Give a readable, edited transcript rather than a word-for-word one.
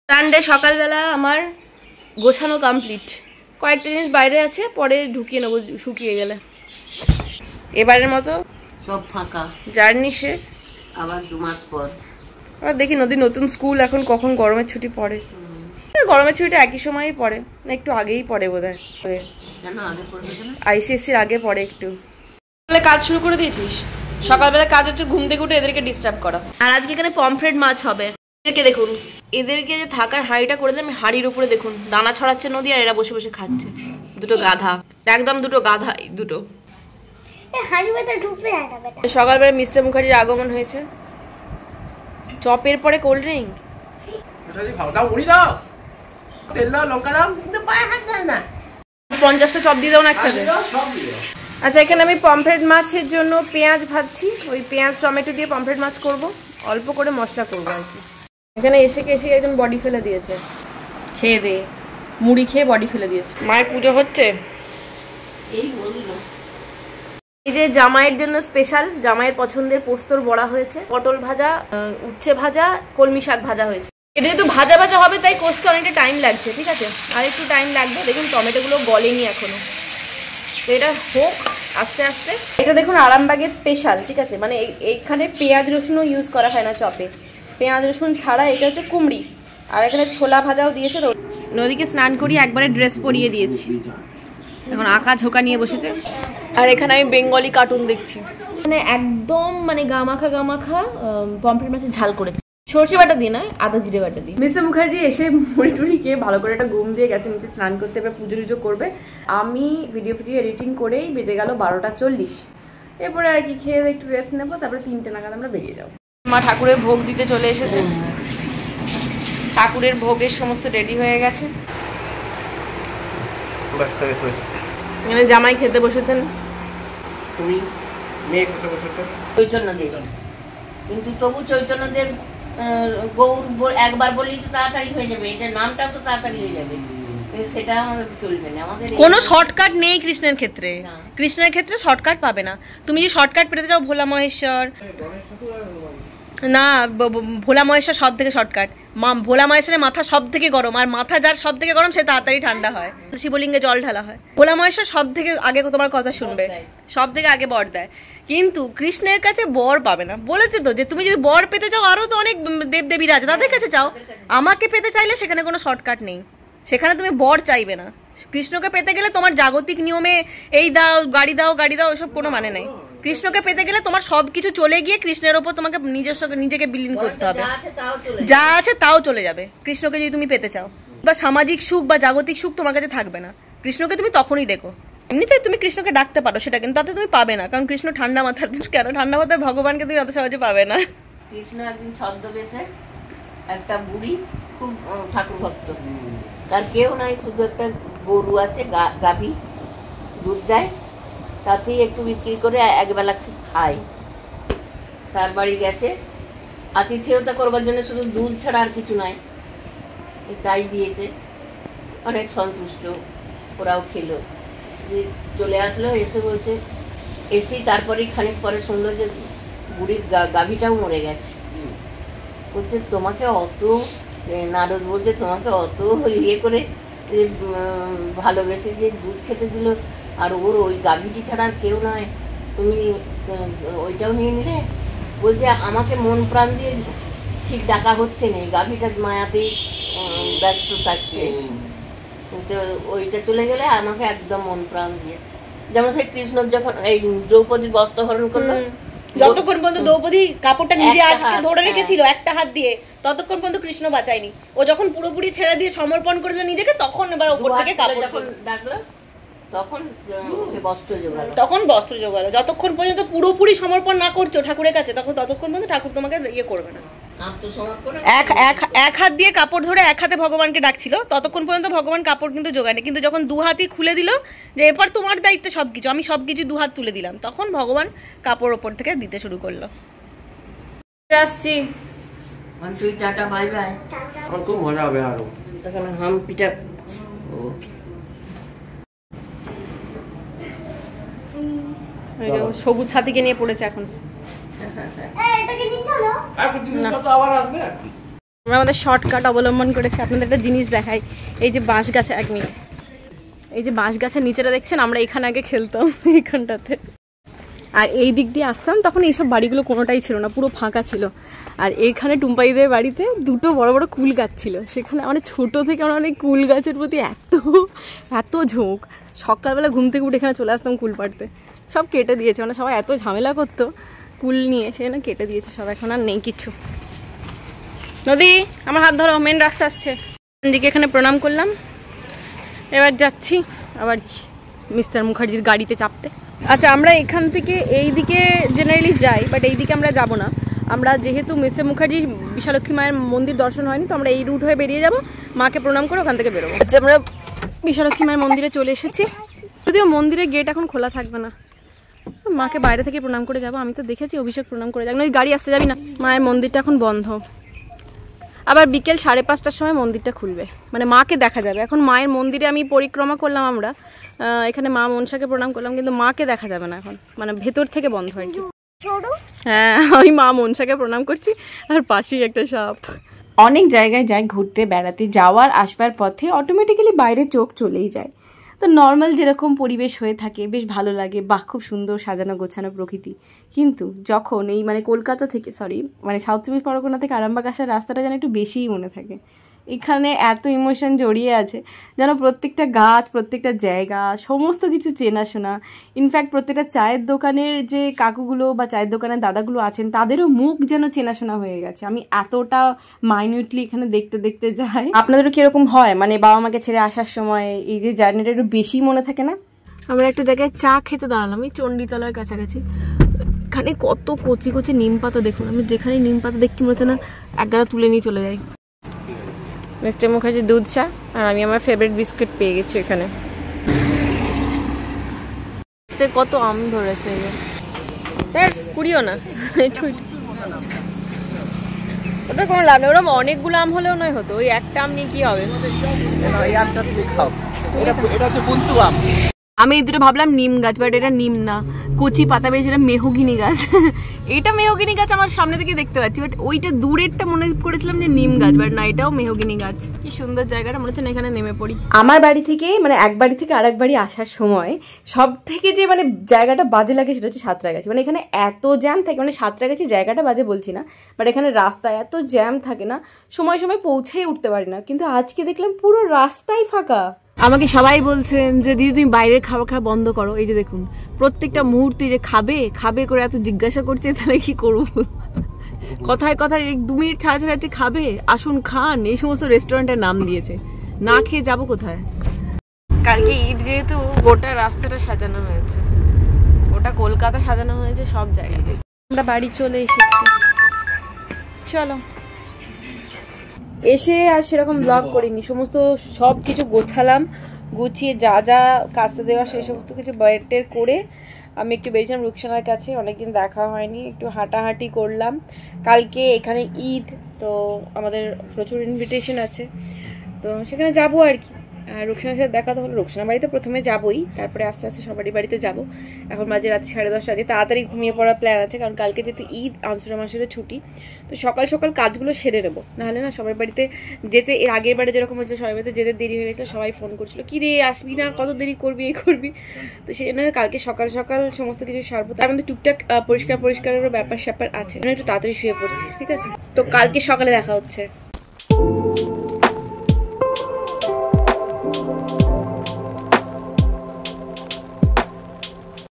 Sunday সকালবেলা আমার গোছানো কমপ্লিট। কয়েকটা জিনিস বাইরে আছে, পরে ঢুকিয়ে নেবো শুকিয়ে গেলে। এবারের মতো সব ফাঁকা, জার্নি শেষ। আবার 2 মাস পর আর দেখি নদীর নতুন স্কুল এখন কখন গরমের ছুটি পড়ে। গরমের ছুটিটা একই সময়ই পড়ে না, একটু আগেই পড়ে বোধহয়। আইসিএসসির আগে পড়ে একটু। কাজ শুরু করে দিয়েছিস? সকালবেলা কাজ হচ্ছে ঘুম থেকে উঠে এদেরকে ডিস্টার্ব করা। আর আজকে এখানে পমফ্রেট মাছ হবে। এদেরকে দেখুন, এদেরকে যে থাকার হাঁড়িটা করে দিলাম, হাঁড়ির উপরে দেখুন দানা ছড়াচ্ছে নদী, আর এরা বসে বসে খাচ্ছে। দুটো গাধা, একদম দুটো গাধা, দুটো। সকালবেলা মিস্টার মুখার্জির আগমন হয়েছে। চপের পরে কোল্ড ড্রিঙ্ক। 50টা চপ দিয়ে দাও না একসাথে। আচ্ছা, এখানে আমি পমফ্রেট মাছের জন্য পেঁয়াজ ভাজছি। ওই পেঁয়াজ টমেটো দিয়ে পমফ্রেট মাছ করব, অল্প করে মশলা করবো আর কি। এখানে এসে একজন বডি ফেলে দিয়েছে, খেয়ে দে মুড়ি খেয়ে বডি ফেলে দিয়েছে। মায়ের পুজো হচ্ছে। এই যে জামাইয়ের জন্য স্পেশাল, জামাইয়ের পছন্দের পোস্তর বড়া হয়েছে, পটল ভাজা, উচ্ছে ভাজা, কলমি শাক ভাজা হয়েছে। এটা যেহেতু ভাজা ভাজা হবে তাই কষতে অনেকটা টাইম লাগছে, ঠিক আছে? আর একটু টাইম লাগবে। দেখুন টমেটোগুলো গলেনি এখনো, তো এটা হোক আস্তে আস্তে। এটা দেখুন আরামবাগের স্পেশাল, ঠিক আছে? মানে এইখানে পেঁয়াজ রসুনও ইউজ করা হয় না চপে, পেঁয়াজ রসুন ছাড়া। এটা হচ্ছে কুমড়ি, আর এখানে ছোলা ভাজাও দিয়েছে। তো নদীকে স্নান করিয়ে একবারে ড্রেস পরিয়ে দিয়েছি, এখন আঁকা ঝোঁকা নিয়ে বসেছে। আর এখানে আমি বেঙ্গলি কার্টুন দেখছি। মানে একদম মানে গামাখা গামাখা পমফ্রেট মাছের ঝাল করেছে, সর্ষে বাটা দিয়ে নয়, আদা জিরে বাটা দিয়ে। মিস্টার মুখার্জি এসে মুড়ি টুড়ি খেয়ে ভালো করে একটা ঘুম দিয়ে গেছে, নিচে স্নান করতে, এবার পুজো টুজো করবে। আমি ভিডিও এডিটিং করেই বেজে গেল 12টা 40। এরপরে আর কি খেয়ে একটু রেস্ট নেবো, তারপরে 3টে নাগাদ আমরা বেরিয়ে যাবো। মা ঠাকুরের ভোগ দিতে চলে এসেছে। ঠাকুরের ভোগের সমস্ত রেডি হয়ে গেছে। এখানে জামাই খেতে বসেছেন, তুমি মেয়ে খেতে বসেছো। চৈতন্যদেব, কিন্তু তবু চৈতন্যদেব গৌর একবার বললেই তো তাড়াতাড়ি হয়ে যাবে, এটা নামটাও তো তাড়াতাড়ি হয়ে যাবে, সেটা আমাদের চলবে না। আমাদের কোনো শর্টকাট নেই কৃষ্ণের ক্ষেত্রে। কৃষ্ণের ক্ষেত্রে শর্টকাট পাবে না। তুমি যে শর্টকাট পেতে যাও ভোলা মহেশ্বর, না ভোলা মহেশ্বর সব থেকে শর্টকাট। ভোলা মহেশ্বরের মাথা সব থেকে গরম, আর মাথা যার সব থেকে গরম সে তাড়াতাড়ি ঠান্ডা হয়। শিবলিঙ্গে জল ঢালা হয়। ভোলা মহেশ্বর সব থেকে আগে তোমার কথা শুনবে, সব থেকে আগে বর দেয়। কিন্তু কৃষ্ণের কাছে বর পাবে না। বলেছে তো যে তুমি যদি বর পেতে চাও, আরো তো অনেক দেবদেবীরা আছে, তাদের কাছে চাও। আমাকে পেতে চাইলে সেখানে কোনো শর্টকাট নেই, সেখানে তুমি বর চাইবে না। কৃষ্ণকে পেতে গেলে তোমার জাগতিক নিয়মে এই দাও গাড়ি দাও গাড়ি দাও ওসব কোনো মানে নেই। কৃষ্ণকে পেতে গেলে তোমার সব কিছু চলে গিয়ে কৃষ্ণের ওপর তোমাকে নিজেকে বিলীন করতে হবে। যা আছে তাও চলে যাবে কৃষ্ণকে যদি তুমি পেতে চাও। বা সামাজিক সুখ বা জাগতিক সুখ তোমার কাছে থাকবে না। কৃষ্ণকে তুমি তখনই ডেকো। এমনিতে তুমি কৃষ্ণকে ডাকতে পারো, সেটা কিন্তু তাতে তুমি পাবে না, কারণ কৃষ্ণ ঠান্ডা মাথার। কেন ঠান্ডা মাথার ভগবানকে তুমি অত সহজে পাবে না। কৃষ্ণ একদিন ছদ্মবেশে একটা বুড়ি, খুব ঠাকুর ভক্ত, তার কেউ নাই, শুধু একটা গরু আছে, গাভী দুধ দেয়, তাতেই একটু বিক্রি করে একবেলা খায়। তার বাড়ি গেছে আতিথেয়তা করবার জন্য, শুধু দুধ ছাড়া আর কিছু নাই, তাই দিয়েছে। অনেক সন্তুষ্ট, ওরাও খেলো। চলে আসলো, এসে বলছে, এসেই তারপরেই খানিক পরে শুনলো যে বুড়ির গাভীটাও মরে গেছে। বলছে তোমাকে অত, নারদ বলছে তোমাকে অত ইয়ে করে ভালোবেসে যে দুধ খেতে দিল, আর ওর ওই গাভীটি ছাড়া আর কেউ নয়, তুমি ওইটাও নিয়ে নিলে। বলছে আমাকে মন প্রাণ দিয়ে ঠিক ডাকা হচ্ছে না, গাভীটার মায়াতেই ব্যস্ত থাকছে, কিন্তু ওইটা চলে গেলে আমাকে একদম মন প্রাণ দিয়ে। যেমন সেই কৃষ্ণ যখন এই দ্রৌপদীর বস্ত্র হরণ করলো, যতক্ষণ পর্যন্ত দ্রৌপদী কাপড়টা নিজে আটকে ধরে রেখেছিল একটা হাত দিয়ে, ততক্ষণ পর্যন্ত কৃষ্ণ বাঁচায়নি। ও যখন পুরোপুরি ছেড়ে দিয়ে সমর্পণ করেছিল নিজেকে, তখন এবার ওপর থেকে কাপড় যখন ডাকলো তখন বস্ত্র জোগালো, তখন বস্ত্র জোগালো। যতক্ষণ পর্যন্ত পুরোপুরি সমর্পণ না করছো ঠাকুরের কাছে, ততক্ষণ পর্যন্ত ঠাকুর তোমাকে ইয়ে করবে না। এক হাত দিয়ে কাপড় ধরে এক হাতে ভগবানকে ডাকছিল, ততক্ষণ পর্যন্ত ভগবান কাপড় কিন্তু জোগায়নি। কিন্তু যখন দু হাতই খুলে দিল যে এবার তোমার দায়িত্বে সবকিছু, আমি সবকিছু দু হাত তুলে দিলাম, তখন ভগবান কাপড় ওপর থেকে দিতে শুরু করলো। আসছি, টাটা বাই বাই। খুব মজা হবে আরো। তখন হাম পিঠা সবুজ সাথীকে নিয়ে পড়েছে এখন। আমরা আমাদের শর্টকাট অবলম্বন করেছি। আপনাদের একটা জিনিস দেখাই, এই যে বাঁশ গাছ, 1 মিনিট, এই যে বাঁশ গাছের নিচেটা দেখছেন, আমরা এখানে আগে খেলতাম এইখানটাতে। আর এই দিক দিয়ে আসতাম, তখন এইসব বাড়িগুলো কোনোটাই ছিল না, পুরো ফাঁকা ছিল। আর এইখানে টুম্পাইদের বাড়িতে 2টো বড় বড় কুল গাছ ছিল। সেখানে মানে ছোটো থেকে আমরা অনেক কুল গাছের প্রতি এত ঝোঁক। সকালবেলা ঘুম থেকে উঠে এখানে চলে আসতাম কুল পাড়তে। সব কেটে দিয়েছে, মানে সবাই এত ঝামেলা করতো কুল নিয়ে, সেখানে কেটে দিয়েছে সব, এখন আর নেই কিছু। নদী, আমার হাত ধরো, মেন রাস্তা আসছে। দিকে এখানে প্রণাম করলাম, এবার যাচ্ছি আবার মিস্টার মুখার্জির গাড়িতে চাপতে। আচ্ছা, আমরা এখান থেকে এই দিকে জেনারেলি যাই, বাট এই দিকে আমরা যাব না। আমরা যেহেতু মিস্টার মুখার্জির বিশালক্ষী মায়ের মন্দির দর্শন হয়নি, তো আমরা এই রুট হয়ে বেরিয়ে যাব, মাকে প্রণাম করে ওখান থেকে বেরোবো। আচ্ছা, আমরা বিশালক্ষী মায়ের মন্দিরে চলে এসেছি, যদিও মন্দিরের গেট এখন খোলা থাকবে না, মাকে বাইরে থেকে প্রণাম করে যাব। আমি তো দেখেছি অভিষেক প্রণাম করে যাক, না গাড়ি আসতে যাবি না। মায়ের মন্দিরটা এখন বন্ধ, আবার বিকেল 5:30টার সময় মন্দিরটা খুলবে, মানে মাকে দেখা যাবে। এখন মায়ের মন্দিরে আমি পরিক্রমা করলাম, আমরা এখানে মা মনসাকে প্রণাম করলাম, কিন্তু মাকে দেখা যাবে না এখন, মানে ভেতর থেকে বন্ধ আর কি। হ্যাঁ, আমি মা মনসাকে প্রণাম করছি, আর পাশেই একটা সাপ। অনেক জায়গায় যাই ঘুরতে বেড়াতে, যাওয়ার আসবার পথে অটোমেটিক্যালি বাইরে চোখ চলেই যায়। তো নর্মাল যেরকম পরিবেশ হয়ে থাকে বেশ ভালো লাগে, বাহ খুব সুন্দর সাজানো গোছানো প্রকৃতি। কিন্তু যখন এই মানে কলকাতা থেকে মানে সাউথ 24 পরগনা থেকে আরামবাগ আসার রাস্তাটা যেন একটু বেশিই মনে থাকে। এখানে এত ইমোশন জড়িয়ে আছে, যেন প্রত্যেকটা গাছ, প্রত্যেকটা জায়গা, সমস্ত কিছু চেনাশোনা। ইনফ্যাক্ট প্রত্যেকটা চায়ের দোকানের যে কাকুগুলো বা চায়ের দোকানের দাদাগুলো আছেন, তাদেরও মুখ যেন চেনাশোনা হয়ে গেছে। আমি এতটা মাইনিউটলি এখানে দেখতে দেখতে যাই। আপনাদেরও কীরকম হয়, মানে বাবা মাকে ছেড়ে আসার সময় এই যে জার্নিটা একটু বেশি মনে থাকে না? আমরা একটা জায়গায় চা খেতে দাঁড়ালাম, এই চণ্ডীতলার কাছাকাছি। এখানে কত কচি কচি নিম পাতা, দেখুন, আমি যেখানে নিম পাতা দেখছি মনে হচ্ছে না এক গাদা তুলে নিয়ে চলে যাই। মিস্টার মুখার্জির দুধ চা, আর আমি আমার ফেভারিট বিস্কুট পেয়ে গেছি এখানে। কত আম ধরেছে, কুড়িও না, ওটা কোনো লাভ নেই। ওরকম অনেকগুলো আম হলেও নয় হতো, ওই একটা আম নিয়ে কি হবে? এটা হচ্ছে বুন্তু আম। আমি এই দুটো ভাবলাম নিম গাছ, বাট এটা নিম না, কচি পাতা বেরিয়েছে, এটা মেহগিনি গাছ। এটা মেহগিনি গাছ আমার সামনে থেকে দেখতে পাচ্ছি, বাট ওইটা দূরেরটা মনে করেছিলাম যে নিম গাছ, বাট না, এটাও মেহগিনি গাছ। কি সুন্দর জায়গাটা, মনে হচ্ছে না এখানে নেমে পড়ি। আমার বাড়ি থেকে মানে এক বাড়ি থেকে আরেক বাড়ি আসার সময় সব থেকে যে মানে জায়গাটা বাজে লাগে সেটা হচ্ছে সাঁতরাগাছি। মানে এখানে এত জ্যাম থাকে, মানে সাঁতরাগাছি জায়গাটা বাজে বলছি না, বাট এখানে রাস্তায় এত জ্যাম থাকে না, সময় সময় পৌঁছেই উঠতে পারি না। কিন্তু আজকে দেখলাম পুরো রাস্তাই ফাঁকা। আমাকে সবাই বলছেন যে দিদি তুমি বাইরের খাবার খাওয়া বন্ধ করো। এই যে দেখুন, প্রত্যেকটা মুহূর্তে যে খাবে করে এত জিজ্ঞাসা করছে, তাহলে কি করবো? কথায় কথায় 2 মিনিট ছাড়া ছাড়া হচ্ছে খাবে, আসুন খান, এই সমস্ত রেস্টুরেন্টের নাম দিয়েছে। না খেয়ে যাবো কোথায়? কালকে ঈদ যেহেতু গোটা রাস্তাটা সাজানো হয়েছে, গোটা কলকাতা সাজানো হয়েছে সব জায়গাতে। আমরা বাড়ি চলে এসেছি, চলো। এসে আর সেরকম ব্লগ করিনি, সমস্ত সব কিছু গোছালাম, গুছিয়ে যা যা কাচতে দেওয়া সেই সমস্ত কিছু বের করে আমি একটু বেরিয়েছিলাম রুকসানার কাছে, অনেকদিন দেখা হয়নি, একটু হাঁটাহাঁটি করলাম। কালকে এখানে ঈদ, তো আমাদের প্রচুর ইনভিটেশন আছে, তো সেখানে যাবো আর কি। আর রুকসানার সাথে দেখা তো হলো, রুকসানার বাড়িতে প্রথমে যাবোই, তারপরে আস্তে আস্তে সবারই বাড়িতে যাব। এখন বাজে রাত্রি 10:30, আজকে তাড়াতাড়ি ঘুমিয়ে পড়ার প্ল্যান আছে, কারণ কালকে যেহেতু ঈদ, আনসুরা মাসের ছুটি, তো সকাল সকাল কাজগুলো সেরে নেবো, নাহলে না সবার বাড়িতে যেতে, এর আগের বারে যেরকম হচ্ছে সবার বাড়িতে যেতে দেরি হয়ে গেছিলো, সবাই ফোন করছিলো কি রে আসবি না, কত দেরি করবি, এই করবি। তো সেই জন্য কালকে সকাল সকাল সমস্ত কিছু সারবো। তার মধ্যে টুকটাক পরিষ্কারেরও ব্যাপার স্যাপার আছে, একটু তাড়াতাড়ি শুয়ে পড়ছি, ঠিক আছে? তো কালকে সকালে দেখা হচ্ছে।